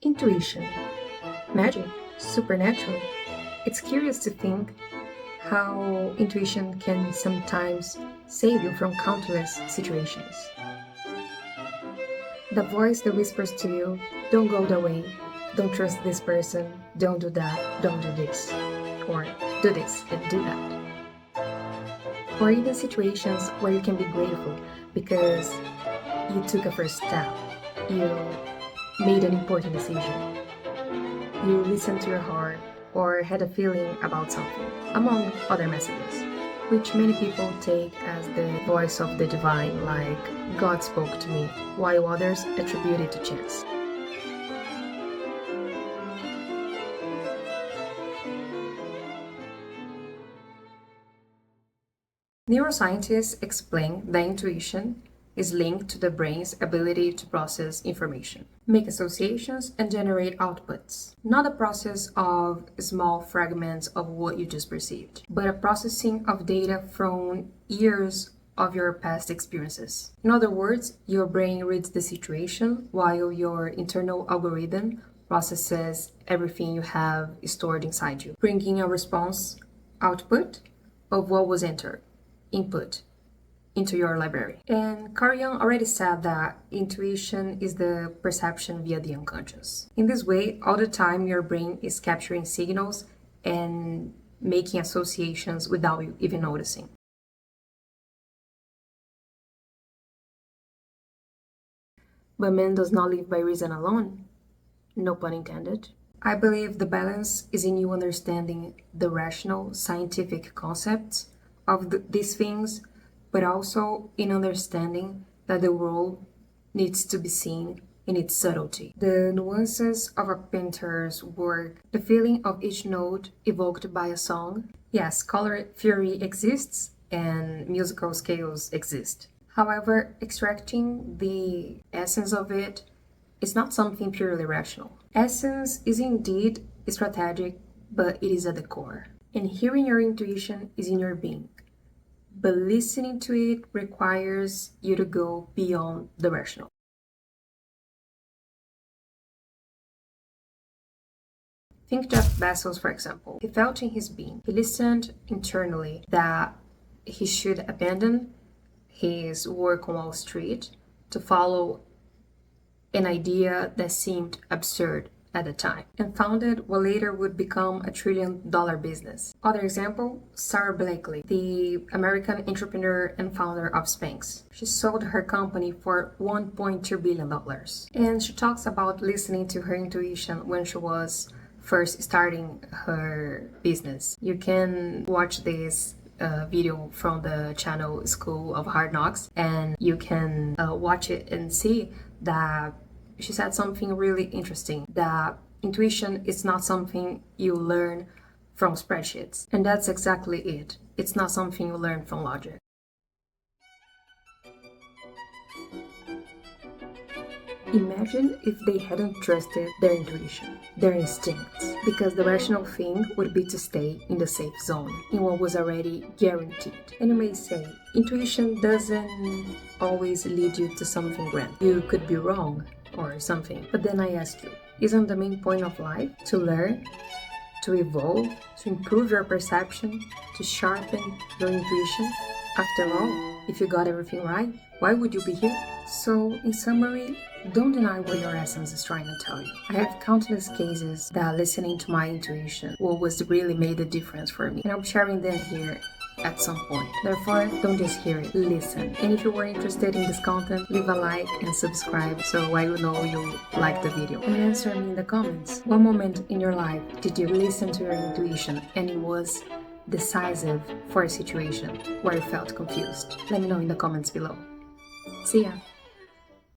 Intuition, magic, supernatural. It's curious to think how intuition can sometimes save you from countless situations. The voice that whispers to you, don't go that way, don't trust this person, don't do that, don't do this, or do this and do that. Or even situations where you can be grateful because you took a first step, you made an important decision, you listened to your heart, or had a feeling about something, among other messages, which many people take as the voice of the divine, like God spoke to me, while others attribute it to chance. Neuroscientists explain that intuition is linked to the brain's ability to process information, make associations, and generate outputs. Not a process of small fragments of what you just perceived, but a processing of data from years of your past experiences. In other words, your brain reads the situation while your internal algorithm processes everything you have stored inside you, bringing a response output of what was entered, input, into your library. And Carl Jung already said that intuition is the perception via the unconscious. In this way, all the time your brain is capturing signals and making associations without you even noticing. But man does not live by reason alone. No pun intended. I believe the balance is in you understanding the rational, scientific concepts of these things, but also in understanding that the world needs to be seen in its subtlety. The nuances of a painter's work, the feeling of each note evoked by a song. Yes, color theory exists and musical scales exist. However, extracting the essence of it is not something purely rational. Essence is indeed strategic, but it is at the core. And hearing your intuition is in your being. But listening to it requires you to go beyond the rational. Think Jeff Bezos, for example. He felt in his being. He listened internally that he should abandon his work on Wall Street to follow an idea that seemed absurd at the time, and founded what later would become a trillion-dollar business. Other example, Sara, the American entrepreneur and founder of Spanx. She sold her company for $1.2 billion. And she talks about listening to her intuition when she was first starting her business. You can watch this video from the channel School of Hard Knocks, and you can watch it and see that she said something really interesting, that intuition is not something you learn from spreadsheets. And that's exactly it. It's not something you learn from logic. Imagine if they hadn't trusted their intuition, their instincts, because the rational thing would be to stay in the safe zone, in what was already guaranteed. And you may say, intuition doesn't always lead you to something grand. You could be wrong or something. But then I ask you, isn't the main point of life to learn, to evolve, to improve your perception, to sharpen your intuition? After all, if you got everything right, why would you be here? So, in summary, don't deny what your essence is trying to tell you. I have countless cases that listening to my intuition was really made a difference for me, and I'm sharing them here at some point. Therefore, don't just hear it, listen. And if you were interested in this content, leave a like and subscribe so I will know you like the video. And answer me in the comments. What moment in your life did you listen to your intuition and it was decisive for a situation where you felt confused? Let me know in the comments below. See ya!